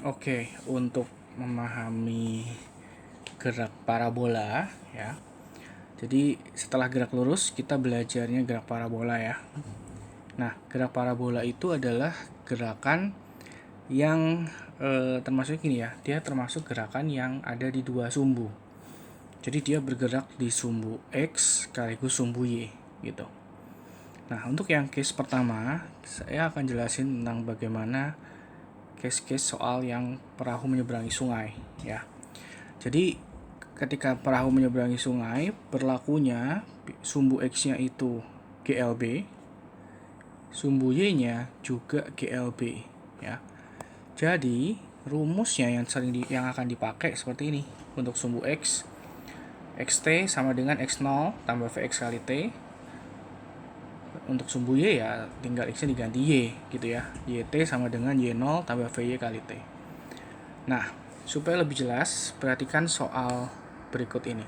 Oke, untuk memahami gerak parabola ya. Jadi setelah gerak lurus kita belajarnya gerak parabola ya. Nah, gerak parabola itu adalah gerakan yang termasuk ini ya. Dia termasuk gerakan yang ada di dua sumbu. Jadi dia bergerak di sumbu X sekaligus sumbu Y gitu. Nah, untuk yang case pertama, saya akan jelasin tentang bagaimana case-case soal yang perahu menyeberangi sungai ya. Jadi ketika perahu menyeberangi sungai, berlakunya sumbu X-nya itu GLB, sumbu Y-nya juga GLB ya. Jadi rumusnya yang akan dipakai seperti ini. Untuk sumbu X, XT sama dengan X0 tambah VX kali T. Untuk sumbu Y ya tinggal X-nya diganti Y gitu ya. YT sama dengan Y0 tambah VY kali T. Nah, supaya lebih jelas, perhatikan soal berikut ini.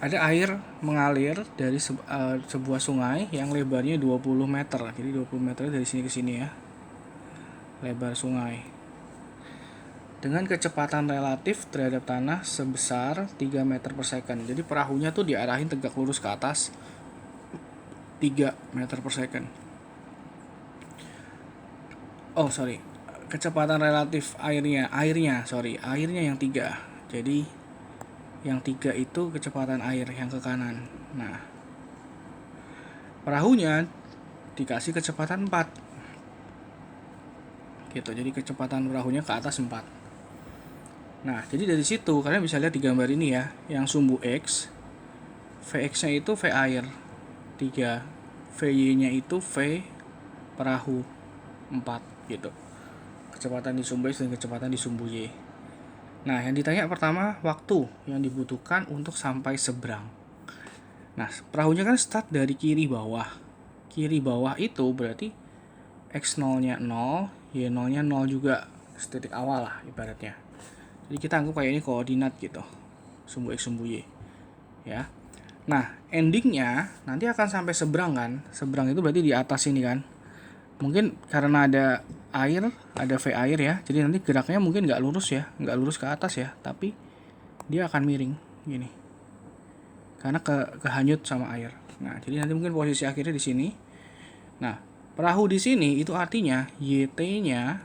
Ada air mengalir dari sebuah sungai yang lebarnya 20 meter. Jadi 20 meter dari sini ke sini ya. Lebar sungai. Dengan kecepatan relatif terhadap tanah sebesar 3 meter per second. Jadi perahunya tuh diarahin tegak lurus ke atas 3 meter per second. Oh sorry, kecepatan relatif airnya yang 3. Jadi yang 3 itu kecepatan air yang ke kanan. Nah, perahunya dikasih kecepatan 4 gitu. Jadi kecepatan perahunya ke atas 4. Nah, jadi dari situ kalian bisa lihat di gambar ini ya, yang sumbu X, Vx-nya itu V air 3, Vy-nya itu V perahu 4 gitu. Kecepatan di sumbu X dan kecepatan di sumbu Y. Nah, yang ditanya pertama waktu yang dibutuhkan untuk sampai seberang. Nah, perahunya kan start dari kiri bawah. Kiri bawah itu berarti X0-nya 0, Y0-nya 0 juga. Titik awal lah ibaratnya. Jadi kita anggap kayak ini koordinat gitu. Sumbu X, sumbu Y. Ya. Nah, endingnya nanti akan sampai seberang kan. Seberang itu berarti di atas ini kan. Mungkin karena ada air, ada V air ya. Jadi nanti geraknya mungkin nggak lurus ya. Nggak lurus ke atas ya. Tapi dia akan miring gini. Karena kehanyut sama air. Nah, jadi nanti mungkin posisi akhirnya di sini. Nah, perahu di sini itu artinya YT-nya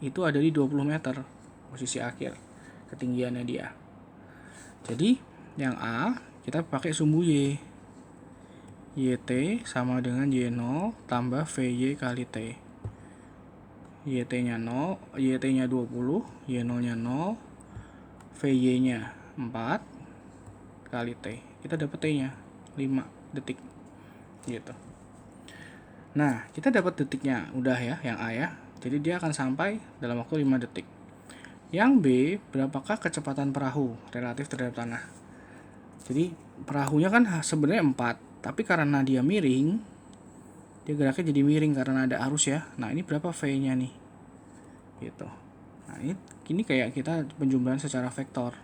itu ada di 20 meter posisi akhir ketinggiannya dia. Jadi yang A kita pakai sumbu Y. YT sama dengan Y0 tambah VY kali T. YT-nya 0, YT-nya 20, Y0-nya 0, VY-nya 4 kali T. Kita dapat T-nya 5 detik. Gitu. Nah, kita dapat detiknya udah ya, yang A ya. Jadi dia akan sampai dalam waktu 5 detik. Yang B, berapakah kecepatan perahu relatif terhadap tanah? Jadi perahunya kan sebenarnya 4, tapi karena dia miring, dia geraknya jadi miring karena ada arus ya. Nah, ini berapa V-nya nih? Gitu. Nah, ini kayak kita penjumlahan secara vektor.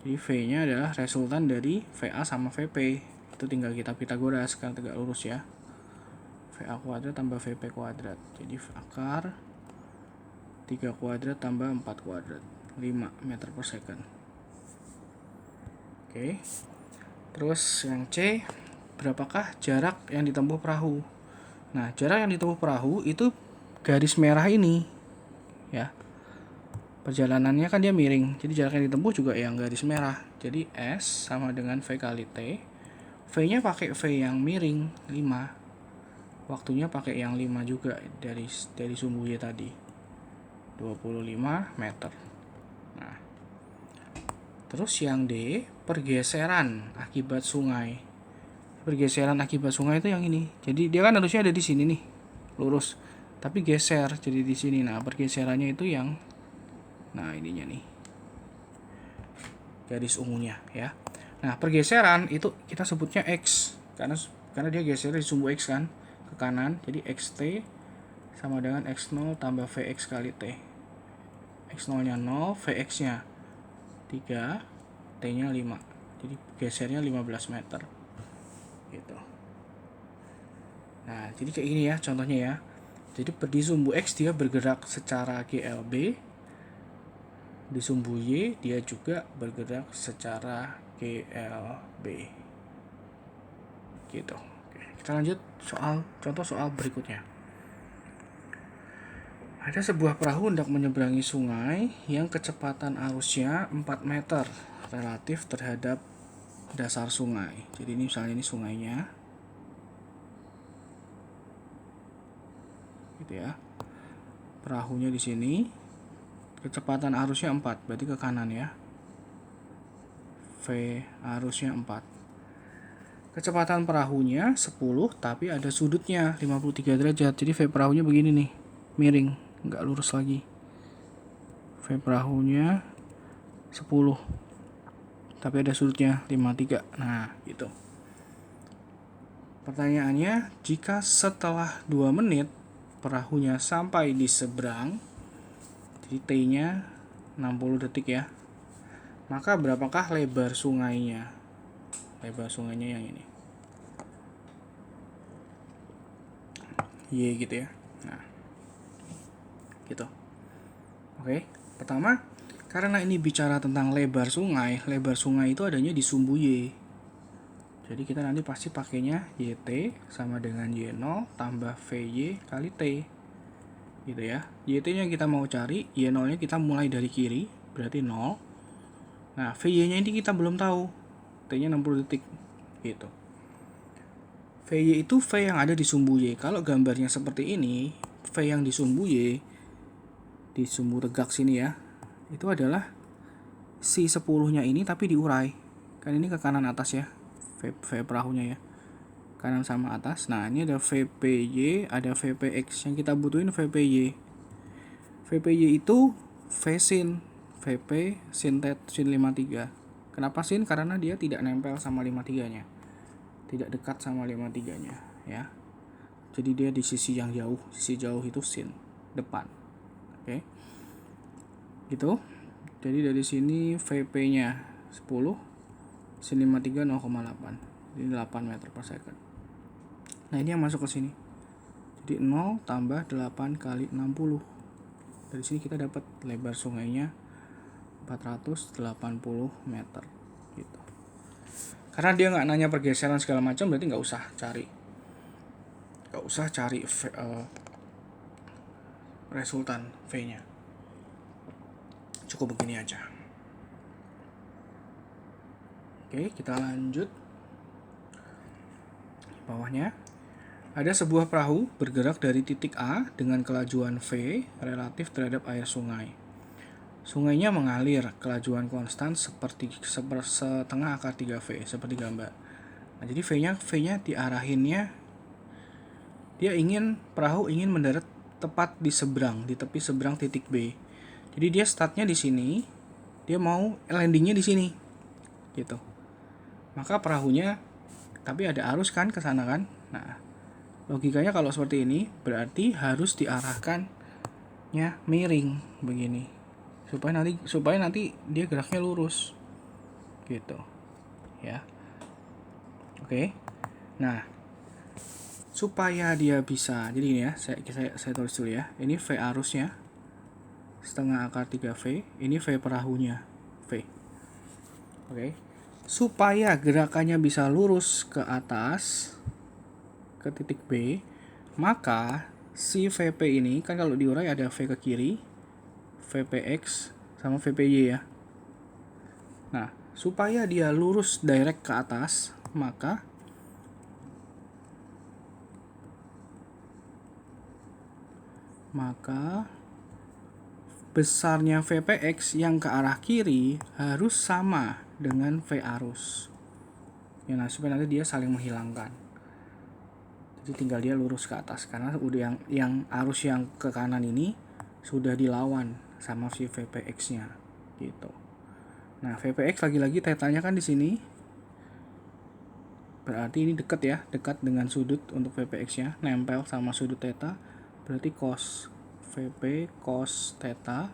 Jadi V-nya adalah resultan dari VA sama VP. Itu tinggal kita Pitagoras kan tegak lurus ya. VA kuadrat tambah VP kuadrat. Jadi akar 3 kuadrat tambah 4 kuadrat 5 meter per second. Oke. Terus yang C, berapakah jarak yang ditempuh perahu? Nah, jarak yang ditempuh perahu itu garis merah ini ya. Perjalanannya kan dia miring, jadi jarak yang ditempuh juga yang garis merah. Jadi S sama dengan V kali T. V-nya pakai V yang miring 5. Waktunya pakai yang 5 juga dari sumbu Y tadi. 25 meter. Nah, terus yang D, pergeseran akibat sungai. Pergeseran akibat sungai itu yang ini. Jadi dia kan harusnya ada di sini nih, lurus. Tapi geser jadi di sini. Nah, pergeserannya itu yang ininya nih. Garis ungunya ya. Nah, pergeseran itu kita sebutnya X karena dia geser di sumbu X kan ke kanan. Jadi XT sama dengan X0 tambah VX kali T. X0-nya 0, VX-nya 3, T-nya 5. Jadi gesernya 15 meter. Gitu. Nah, jadi kayak gini ya contohnya ya. Jadi di sumbu X dia bergerak secara GLB, di sumbu Y dia juga bergerak secara GLB. Gitu. Oke, kita lanjut contoh soal berikutnya. Ada sebuah perahu hendak menyeberangi sungai yang kecepatan arusnya 4 meter relatif terhadap dasar sungai. Jadi ini misalnya ini sungainya. Gitu ya. Perahunya di sini. Kecepatan arusnya 4, berarti ke kanan ya. V arusnya 4. Kecepatan perahunya 10, tapi ada sudutnya 53 derajat. Jadi V perahunya begini nih, miring, nggak lurus lagi. V perahunya 10, tapi ada sudutnya 53. Nah, gitu. Pertanyaannya, jika setelah 2 menit perahunya sampai di seberang, jadi T-nya 60 detik ya, maka berapakah lebar sungainya? Lebar sungainya yang ini. Y gitu ya. Nah, gitu. Oke, pertama, karena ini bicara tentang lebar sungai itu adanya di sumbu Y. Jadi kita nanti pasti pakainya YT sama dengan Y0 tambah VY kali T. Gitu ya. YT-nya kita mau cari, Y0-nya kita mulai dari kiri, berarti 0. Nah, VY-nya ini kita belum tahu. T-nya 60 detik. Gitu. VY itu V yang ada di sumbu Y. Kalau gambarnya seperti ini, V yang di sumbu Y, di sumbu tegak sini ya, itu adalah si 10-nya ini tapi diurai. Kan ini ke kanan atas ya, V perahunya ya, kanan sama atas. Nah, ini ada VPY, ada VPX. Yang kita butuhin VPY. VPY itu V sin, VP sin 53. Kenapa sin? Karena dia tidak nempel sama 53-nya. Tidak dekat sama 53-nya ya. Jadi dia di sisi yang jauh. Sisi jauh itu sin, depan. Oke. Gitu. Jadi dari sini VP-nya 10, sin 53 0,8. Ini 8 meter per second. Nah, ini yang masuk ke sini. Jadi 0 tambah 8 kali 60. Dari sini kita dapat lebar sungainya 480 meter gitu. Karena dia nggak nanya pergeseran segala macam, berarti nggak usah cari resultan V-nya. Cukup begini aja. Oke, kita lanjut. Bawahnya ada sebuah perahu bergerak dari titik A dengan kelajuan V relatif terhadap air sungai. Sungainya mengalir kelajuan konstan setengah akar 3V seperti gambar. Nah, jadi V-nya diarahinnya, perahu ingin mendarat tepat di seberang, di tepi seberang titik B. Jadi dia startnya di sini, dia mau landingnya di sini, gitu. Maka perahunya, tapi ada arus kan ke sana kan. Nah, logikanya kalau seperti ini berarti harus diarahkannya miring begini. Supaya nanti dia geraknya lurus. Gitu. Ya. Oke. Nah, supaya dia bisa, jadi ini ya, saya tulis dulu ya. Ini V arusnya setengah akar 3V, ini V perahunya V. Oke. Supaya gerakannya bisa lurus ke atas ke titik B, maka si VP ini kan kalau diurai ada V ke kiri, VPX sama VPY ya. Nah, supaya dia lurus direct ke atas, maka besarnya VPX yang ke arah kiri harus sama dengan V arus. Ya, nah, supaya nanti dia saling menghilangkan. Jadi tinggal dia lurus ke atas karena udah yang arus yang ke kanan ini sudah dilawan sama si VPX-nya gitu. Nah, VPX lagi-lagi tetanya kan di sini. Berarti ini dekat ya, dekat dengan sudut untuk VPX-nya, nempel sama sudut theta. Berarti cos VP cos theta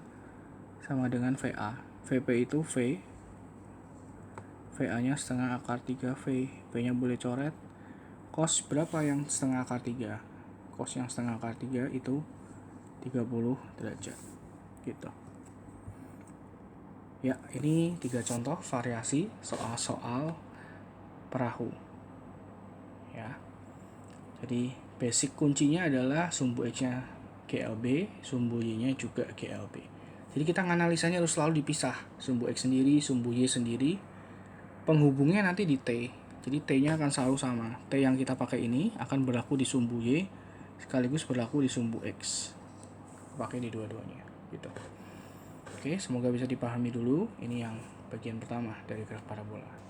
sama dengan VA. VP itu V, VA-nya setengah akar 3V. V-nya boleh coret. Cos berapa yang setengah akar 3? cos yang setengah akar 3 itu 30 derajat gitu. Ya, ini 3 contoh variasi soal-soal perahu ya. Jadi basic kuncinya adalah sumbu X-nya GLB, sumbu Y-nya juga GLB. Jadi kita nganalisanya harus selalu dipisah, sumbu X sendiri, sumbu Y sendiri. Penghubungnya nanti di T. Jadi T-nya akan selalu sama. T yang kita pakai ini akan berlaku di sumbu Y sekaligus berlaku di sumbu X. Pakai di dua-duanya gitu. Oke, semoga bisa dipahami dulu. Ini yang bagian pertama dari graf parabola.